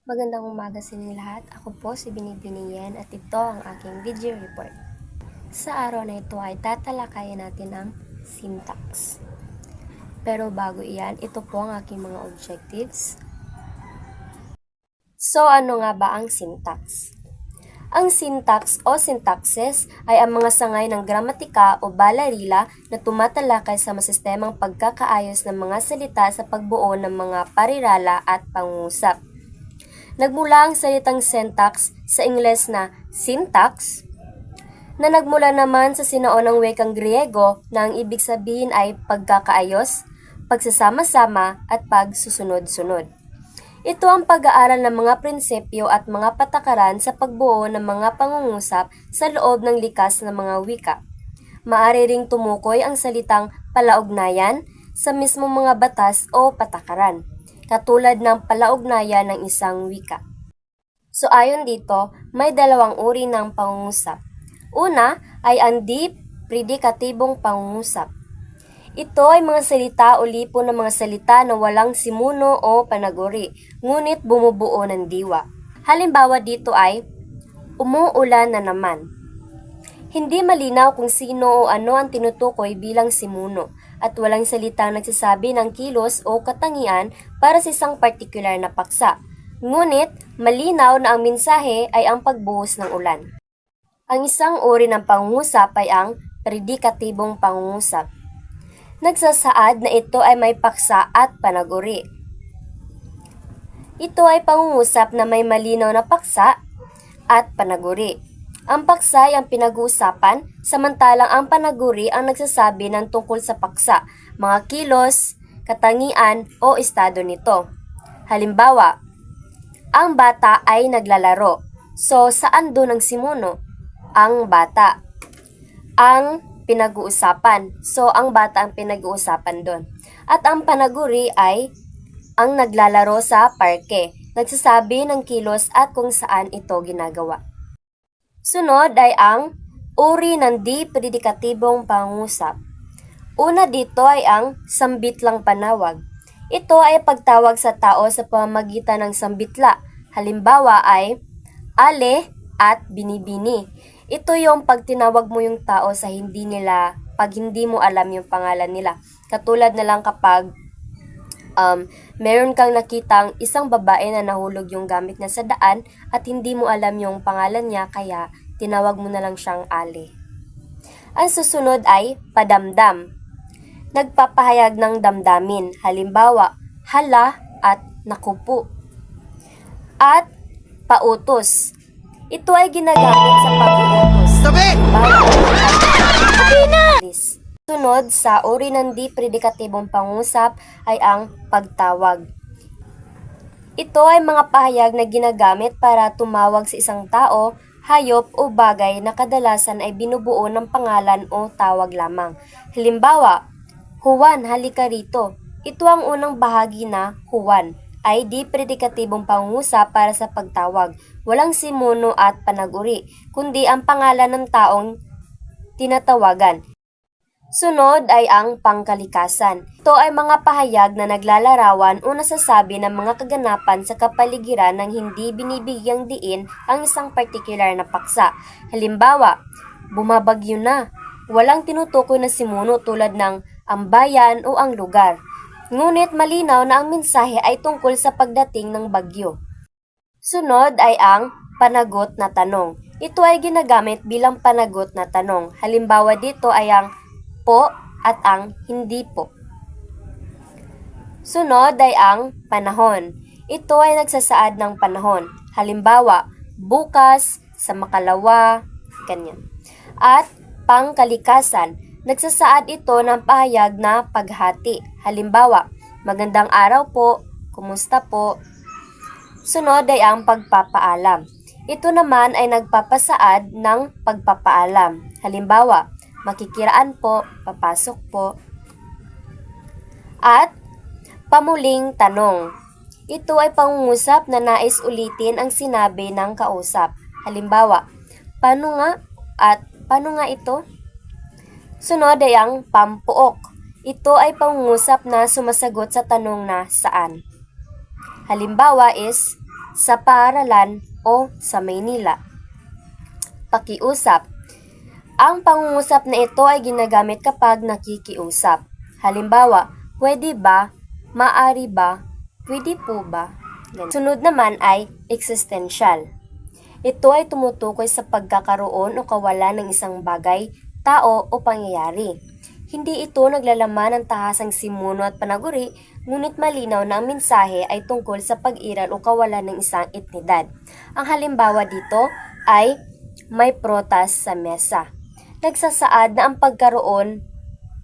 Magandang umaga sa inyong lahat. Ako po si Binibiniyen at ito ang aking video report. Sa araw na ito ay tatalakayin natin ang syntax. Pero bago iyan, ito po ang aking mga objectives. So ano nga ba ang syntax? Ang syntax o syntaxes ay ang mga sangay ng gramatika o balarila na tumatalakay sa masistemang pagkakaayos ng mga salita sa pagbuo ng mga parirala at pangungusap. Nagmula ang salitang syntax sa Ingles na syntax, na nagmula naman sa sinaunang wikang Griego na ang ibig sabihin ay pagkakaayos, pagsasama-sama at pagsusunod-sunod. Ito ang pag-aaral ng mga prinsipyo at mga patakaran sa pagbuo ng mga pangungusap sa loob ng likas na mga wika. Maaari ring tumukoy ang salitang palaugnayan sa mismong mga batas o patakaran, katulad ng palaugnayan ng isang wika. So ayon dito, may dalawang uri ng pangungusap. Una ay ang deep predikatibong pangungusap. Ito ay mga salita o lipo ng mga salita na walang simuno o panaguri, ngunit bumubuo ng diwa. Halimbawa dito ay, umuulan na naman. Hindi malinaw kung sino o ano ang tinutukoy bilang simuno at walang salitang nagsasabi ng kilos o katangian para sa isang partikular na paksa. Ngunit, malinaw na ang mensahe ay ang pagbuhos ng ulan. Ang isang uri ng pangungusap ay ang predikatibong pangungusap. Nagsasaad na ito ay may paksa at panaguri. Ito ay pangungusap na may malinaw na paksa at panaguri. Ang paksa ay ang pinag-uusapan, samantalang ang panaguri ang nagsasabi ng tungkol sa paksa, mga kilos, katangian o estado nito. Halimbawa, ang bata ay naglalaro. So, saan doon ang simuno? Ang bata. Ang pinag-uusapan. So, ang bata ang pinag-uusapan doon. At ang panaguri ay ang naglalaro sa parke. Nagsasabi ng kilos at kung saan ito ginagawa. Sunod ay ang uri ng di predikatibong pangungusap. Una dito ay ang sambitlang panawag. Ito ay pagtawag sa tao sa pamamagitan ng sambitla. Halimbawa ay ale at binibini. Ito yung pag tinawag mo yung tao sa pag hindi mo alam yung pangalan nila. Katulad na lang kapag meron kang nakitang isang babae na nahulog yung gamit niya sa daan at hindi mo alam yung pangalan niya kaya tinawag mo na lang siyang Ale. Ang susunod ay padamdam. Nagpapahayag ng damdamin. Halimbawa, hala at nakupo. At pautos. Ito ay ginagamit sa pag-uutos. Sunod sa uri ng di predikatibong pangusap ay ang pagtawag. Ito ay mga pahayag na ginagamit para tumawag sa isang tao, hayop o bagay na kadalasan ay binubuo ng pangalan o tawag lamang. Halimbawa, Juan, halika rito. Ito ang unang bahagi na Juan ay di predikatibong pangungusap para sa pagtawag. Walang simuno at panaguri, kundi ang pangalan ng taong tinatawagan. Sunod ay ang pangkalikasan. Ito ay mga pahayag na naglalarawan o nasasabi ng mga kaganapan sa kapaligiran ng hindi binibigyang diin ang isang partikular na paksa. Halimbawa, bumabagyo na. Walang tinutukoy na simuno tulad ng ang bayan o ang lugar. Ngunit malinaw na ang mensahe ay tungkol sa pagdating ng bagyo. Sunod ay ang panagot na tanong. Ito ay ginagamit bilang panagot na tanong. Halimbawa dito ay ang po at ang hindi po. Sunod ay ang panahon. Ito ay nagsasaad ng panahon. Halimbawa, bukas, sa makalawa, ganyan. At pangkalikasan. Nagsasaad ito ng pahayag na paghati. Halimbawa, magandang araw po, kumusta po. Sunod ay ang pagpapaalam. Ito naman ay nagpapasaad ng pagpapaalam. Halimbawa, makikiraan po, papasok po. At pamuling tanong. Ito ay pangungusap na nais ulitin ang sinabi ng kausap. Halimbawa, paano nga ito? Sunod ay ang pampuok. Ito ay pangungusap na sumasagot sa tanong na saan. Halimbawa is, sa paaralan o sa Maynila. Pakiusap. Ang pangungusap na ito ay ginagamit kapag nakikiusap. Halimbawa, pwede ba, maaari ba, pwede po ba. Ganun. Sunod naman ay existential. Ito ay tumutukoy sa pagkakaroon o kawalan ng isang bagay, tao o pangyayari. Hindi ito naglalaman ng tahasang simuno at panaguri, ngunit malinaw na ang mensahe ay tungkol sa pag-iral o kawalan ng isang etnidad. Ang halimbawa dito ay may prutas sa mesa. Nagsasaad na ang pagkaroon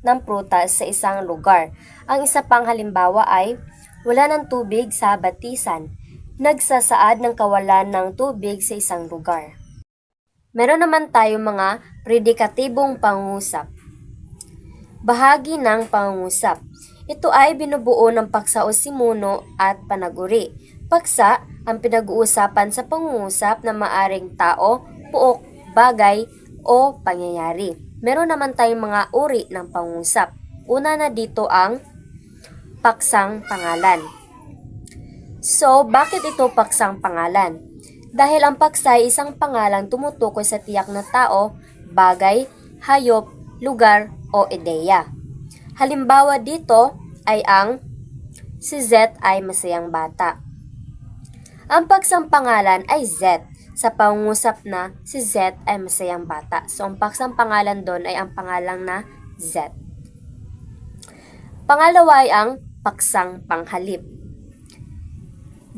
ng prutas sa isang lugar. Ang isa pang halimbawa ay wala ng tubig sa batisan. Nagsasaad ng kawalan ng tubig sa isang lugar. Meron naman tayong mga predikatibong pangungusap. Bahagi ng pangungusap. Ito ay binubuo ng paksa o simuno at panaguri. Paksa ang pinag-uusapan sa pangungusap na maaring tao, puok, bagay, o pangyayari. Meron naman tayong mga uri ng pangungusap. Una na dito ang paksang pangalan. So, bakit ito paksang pangalan? Dahil ang paksa ay isang pangalang tumutukoy sa tiyak na tao, bagay, hayop, lugar, o ideya. Halimbawa dito ay ang si Z ay masayang bata. Ang paksang pangalan ay Z. Sa pangungusap na si Z ay masayang bata. So, ang paksang pangalan doon ay ang pangalang na Z. Pangalawa ay ang paksang panghalip.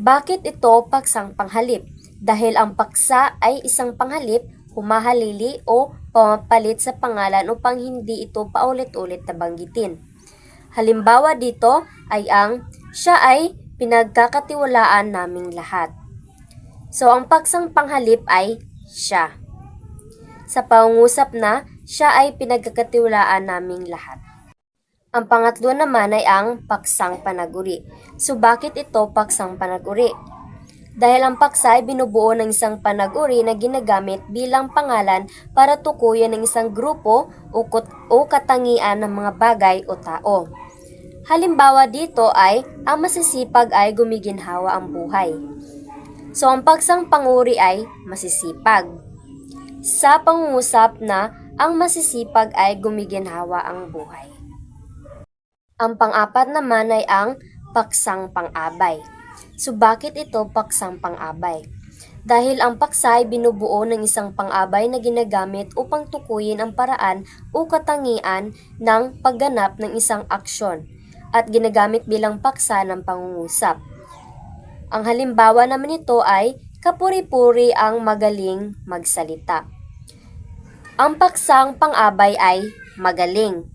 Bakit ito paksang panghalip? Dahil ang paksa ay isang panghalip, humahalili o pamapalit sa pangalan upang hindi ito paulit-ulit na banggitin. Halimbawa dito ay ang siya ay pinagkakatiwalaan naming lahat. So, ang paksang panghalip ay siya. Sa pangungusap na, siya ay pinagkakatiwalaan naming lahat. Ang pangatlo naman ay ang paksang panaguri. So, bakit ito paksang panaguri? Dahil ang paksa ay binubuo ng isang panaguri na ginagamit bilang pangalan para tukuyin ng isang grupo o katangian ng mga bagay o tao. Halimbawa dito ay ang masisipag ay gumiginhawa ang buhay. So, ang paksang panguri ay masisipag. Sa pangungusap na ang masisipag ay gumiginhawa ang buhay. Ang pang-apat naman ay ang paksang pang-abay. So, bakit ito paksang pang-abay? Dahil ang paksa ay binubuo ng isang pang-abay na ginagamit upang tukuyin ang paraan o katangian ng pagganap ng isang aksyon at ginagamit bilang paksa ng pangungusap. Ang halimbawa naman nito ay kapuri-puri ang magaling magsalita. Ang paksang pang-abay ay magaling,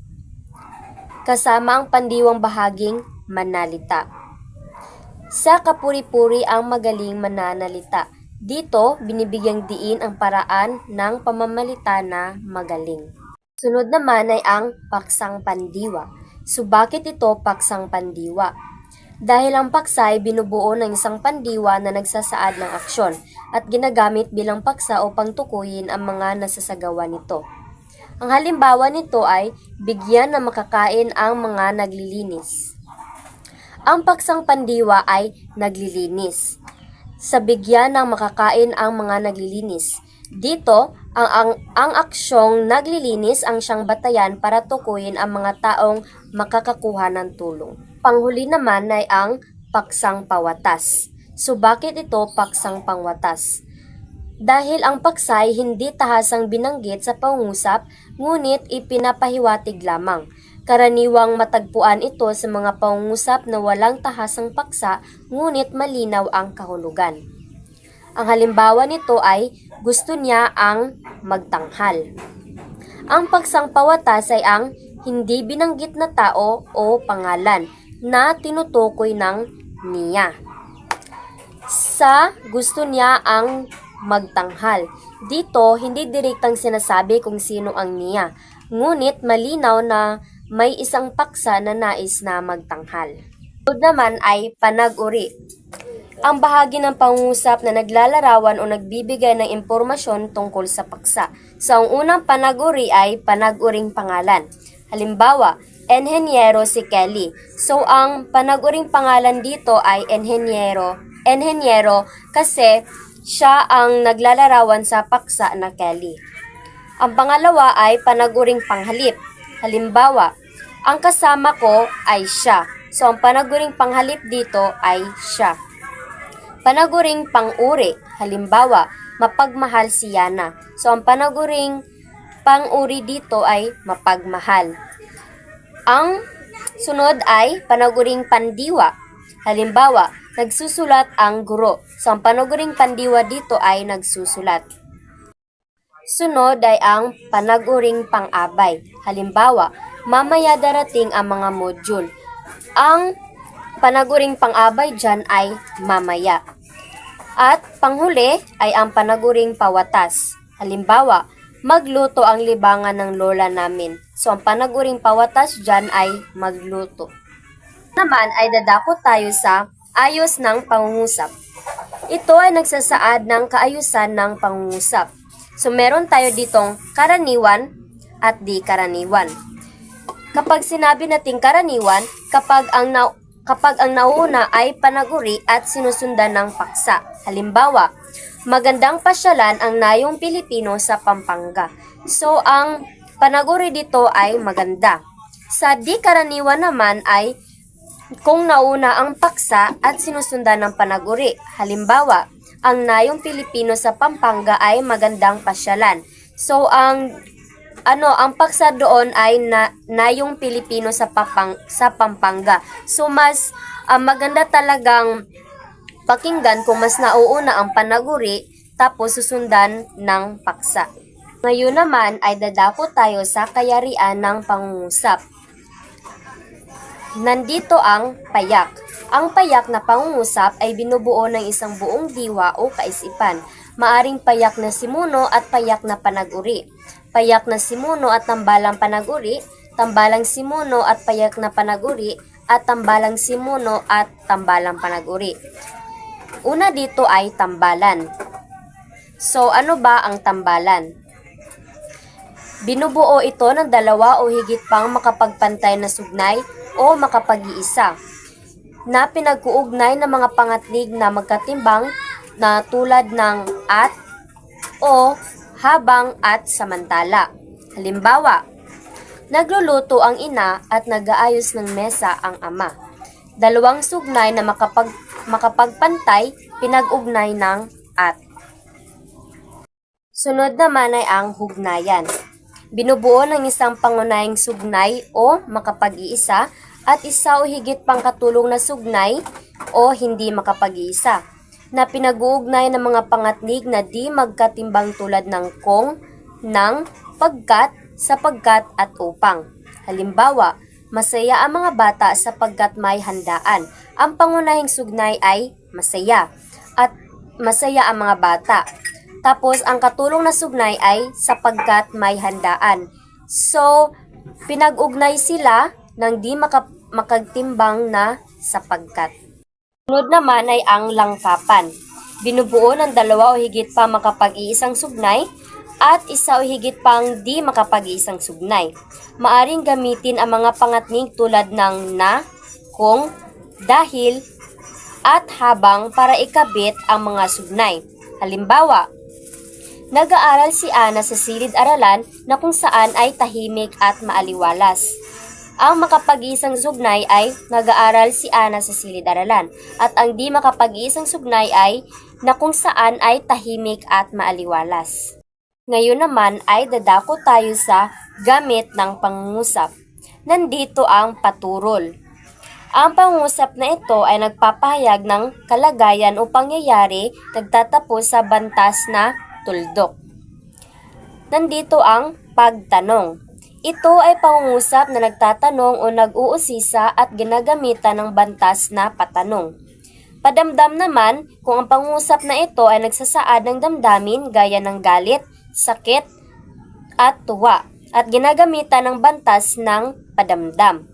kasama ang pandiwang bahaging manalita. Sa kapuri-puri ang magaling mananalita. Dito, binibigyang diin ang paraan ng pamamalita na magaling. Sunod naman ay ang paksang pandiwa. So, bakit ito paksang pandiwa? Dahil ang paksa ay binubuo ng isang pandiwa na nagsasaad ng aksyon at ginagamit bilang paksa upang tukuyin ang mga nasasagawa nito. Ang halimbawa nito ay bigyan na makakain ang mga naglilinis. Ang paksang pandiwa ay naglilinis. Sa bigyan ng makakain ang mga naglilinis. Dito, ang aksyong naglilinis ang siyang batayan para tukuyin ang mga taong makakakuha ng tulong. Panghuli naman ay ang paksang pawatas. So, bakit ito paksang pangwatas? Dahil ang paksa ay hindi tahasang binanggit sa pangungusap, ngunit ipinapahiwatig lamang. Karaniwang matagpuan ito sa mga pangungusap na walang tahasang paksa, ngunit malinaw ang kahulugan. Ang halimbawa nito ay gusto niya ang magtanghal. Ang paksang pawatas ay ang hindi binanggit na tao o pangalan na tinutukoy ng niya. Sa gusto niya ang magtanghal. Dito, hindi direktang sinasabi kung sino ang niya, ngunit malinaw na may isang paksa na nais na magtanghal. Sunod naman ay panag-uri. Ang bahagi ng pangungusap na naglalarawan o nagbibigay ng impormasyon tungkol sa paksa. So, ang unang panag-uri ay panag-uring pangalan. Halimbawa, enhenyero si Kelly. So, ang panag-uring pangalan dito ay enhenyero enhenyero kasi siya ang naglalarawan sa paksa na Kelly. Ang pangalawa ay panaguring panghalip. Halimbawa, ang kasama ko ay siya. So, ang panaguring panghalip dito ay siya. Panaguring pang-uri. Halimbawa, mapagmahal si Yana. So, ang panaguring pang-uri dito ay mapagmahal. Ang sunod ay panaguring pandiwa. Halimbawa, nagsusulat ang guro. So, ang panaguring pandiwa dito ay nagsusulat. Sunod ay ang panaguring pang-abay. Halimbawa, mamaya darating ang mga module. Ang panaguring pang-abay dyan ay mamaya. At panghuli ay ang panaguring pawatas. Halimbawa, magluto ang libangan ng lola namin. So, ang panaguring pawatas dyan ay magluto. Naman ay dadako tayo sa ayos ng pangungusap. Ito ay nagsasaad ng kaayusan ng pangungusap. So, meron tayo ditong karaniwan at di karaniwan. Kapag sinabi nating karaniwan, kapag ang nauna ay panaguri at sinusundan ng paksa. Halimbawa, magandang pasyalan ang nayong Pilipino sa Pampanga. So, ang panaguri dito ay maganda. Sa di karaniwan naman ay kung nauna ang paksa at sinusundan ng panaguri. Halimbawa, ang nayong Pilipino sa Pampanga ay magandang pasyalan. So, ang paksa doon ay nayong Pilipino sa Pampanga. So, mas maganda talagang pakinggan kung mas nauuna ang panaguri tapos susundan ng paksa. Ngayon naman ay dadako tayo sa kayarian ng pangungusap. Nandito ang payak. Ang payak na pangungusap ay binubuo ng isang buong diwa o kaisipan. Maaring payak na simuno at payak na panaguri. Payak na simuno at tambalang panaguri, tambalang simuno at payak na panaguri, at tambalang simuno at tambalang panaguri. Una dito ay tambalan. So, ano ba ang tambalan? Binubuo ito ng dalawa o higit pang makapagpantay na sugnay o makapag-iisa na pinagkuugnay ng mga pangatnig na magkatimbang na tulad ng at o habang at samantala. Halimbawa, nagluluto ang ina at nag-aayos ng mesa ang ama. Dalawang sugnay na makapagpantay pinag-ugnay ng at. Sunod naman ay ang hugnayan. Binubuo ng isang pangunahing sugnay o makapag-iisa at isa o higit pang katulong na sugnay o hindi makapag-iisa na pinag-uugnay ng mga pangatnig na di magkatimbang tulad ng kung, ng, pagkat, sapagkat at upang. Halimbawa, masaya ang mga bata sapagkat may handaan. Ang pangunahing sugnay ay masaya at masaya ang mga bata. Tapos, ang katulong na sugnay ay sapagkat may handaan. So, pinag-ugnay sila ng di makagtimbang na sapagkat. Sunod naman ay ang langkapan. Binubuo ng dalawa o higit pa makapag-iisang sugnay at isa o higit pang di makapag-iisang sugnay. Maaring gamitin ang mga pangatnig tulad ng na, kung, dahil, at habang para ikabit ang mga sugnay. Halimbawa, nag-aaral si Ana sa silid-aralan na kung saan ay tahimik at maaliwalas. Ang makapag-iisang sugnay ay nag-aaral si Ana sa silid-aralan at ang di makapag-iisang sugnay ay na kung saan ay tahimik at maaliwalas. Ngayon naman ay dadako tayo sa gamit ng pangungusap. Nandito ang paturol. Ang pangungusap na ito ay nagpapahayag ng kalagayan o pangyayari nagtatapos sa bantas na tuldok. Nandito ang pagtanong. Ito ay pangungusap na nagtatanong o nag-uusisa at ginagamitan ng bantas na patanong. Padamdam naman kung ang pangungusap na ito ay nagsasaad ng damdamin gaya ng galit, sakit, at tuwa at ginagamitan ng bantas ng padamdam.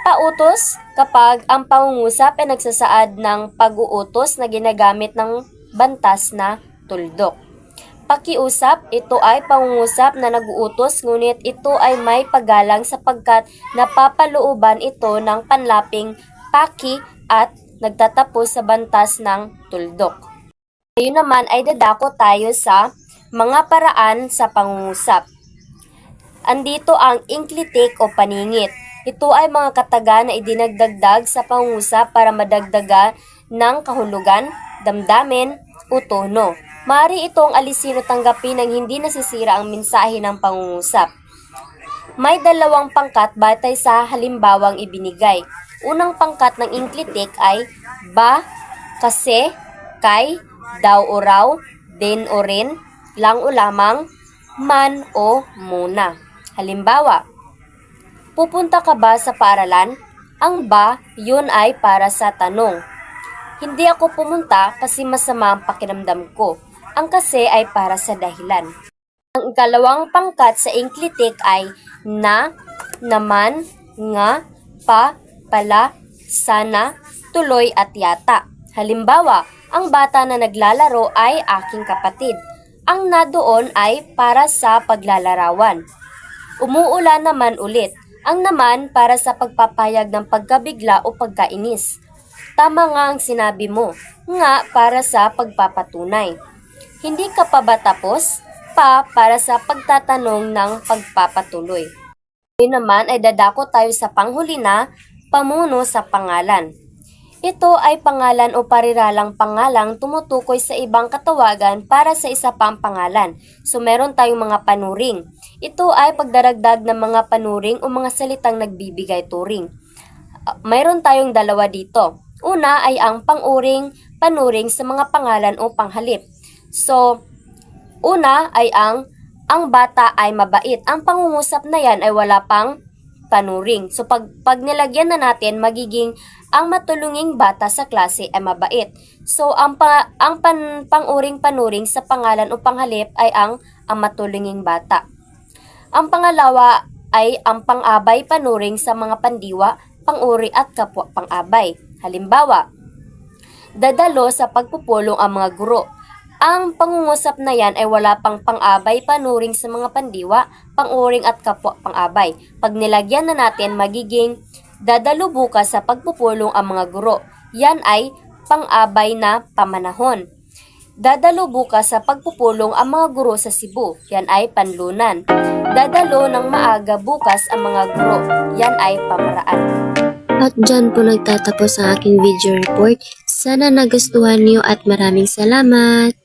Pautos kapag ang pangungusap ay nagsasaad ng pag-uutos na ginagamit ng bantas na tuldok. Pakiusap, ito ay pangungusap na nag-uutos ngunit ito ay may paggalang sapagkat napapalooban ito ng panlaping paki at nagtatapos sa bantas ng tuldok. Ngayon naman ay dadako tayo sa mga paraan sa pangungusap. Andito ang inklitik o paningit. Ito ay mga kataga na idinagdagdag sa pangungusap para madagdagan ng kahulugan, damdamin, o tono. Maaari itong alisin o tanggapin nang hindi nasisira ang mensahe ng pangungusap. May dalawang pangkat batay sa halimbawang ibinigay. Unang pangkat ng inklitik ay ba, kasi, kay, daw o raw, din o rin, lang o lamang, man o muna. Halimbawa, pupunta ka ba sa paaralan? Ang ba, yun ay para sa tanong. Hindi ako pumunta kasi masama ang pakiramdam ko. Ang kasi ay para sa dahilan. Ang ikalawang pangkat sa inklitik ay na, naman, nga, pa, pala, sana, tuloy at yata. Halimbawa, ang bata na naglalaro ay aking kapatid. Ang na doon ay para sa paglalarawan. Umuulan naman ulit. Ang naman para sa pagpapayag ng pagkabigla o pagkainis. Tama nga ang sinabi mo. Nga para sa pagpapatunay. Hindi ka pa ba tapos? Pa para sa pagtatanong ng pagpapatuloy. Ngayon naman ay dadako tayo sa panghuli na pamuno sa pangalan. Ito ay pangalan o pariralang pangalang tumutukoy sa ibang katawagan para sa isa pang pangalan. So meron tayong mga panuring. Ito ay pagdaragdag ng mga panuring o mga salitang nagbibigay turing. Mayroon tayong dalawa dito. Una ay ang panuring sa mga pangalan o panghalip. So, una ay ang bata ay mabait. Ang pangungusap na yan ay wala pang panuring. So, pag nilagyan na natin, magiging ang matulunging bata sa klase ay mabait. So, ang panuring sa pangalan o panghalip ay ang matulunging bata. Ang pangalawa ay ang pang-abay panuring sa mga pandiwa, pang-uri at kapwa pang-abay. Halimbawa, dadalo sa pagpupulong ang mga guro. Ang pangungusap na yan ay wala pang pang-abay panuring sa mga pandiwa, pang-uring at kapwa pang-abay. Pag nilagyan na natin, magiging dadalo bukas sa pagpupulong ang mga guro. Yan ay pang-abay na pamanahon. Dadalo bukas sa pagpupulong ang mga guro sa Cebu. Yan ay panlunan. Dadalo ng maaga bukas ang mga guro. Yan ay pamaraan. At dyan po nagtatapos ang aking video report. Sana nagustuhan niyo at maraming salamat!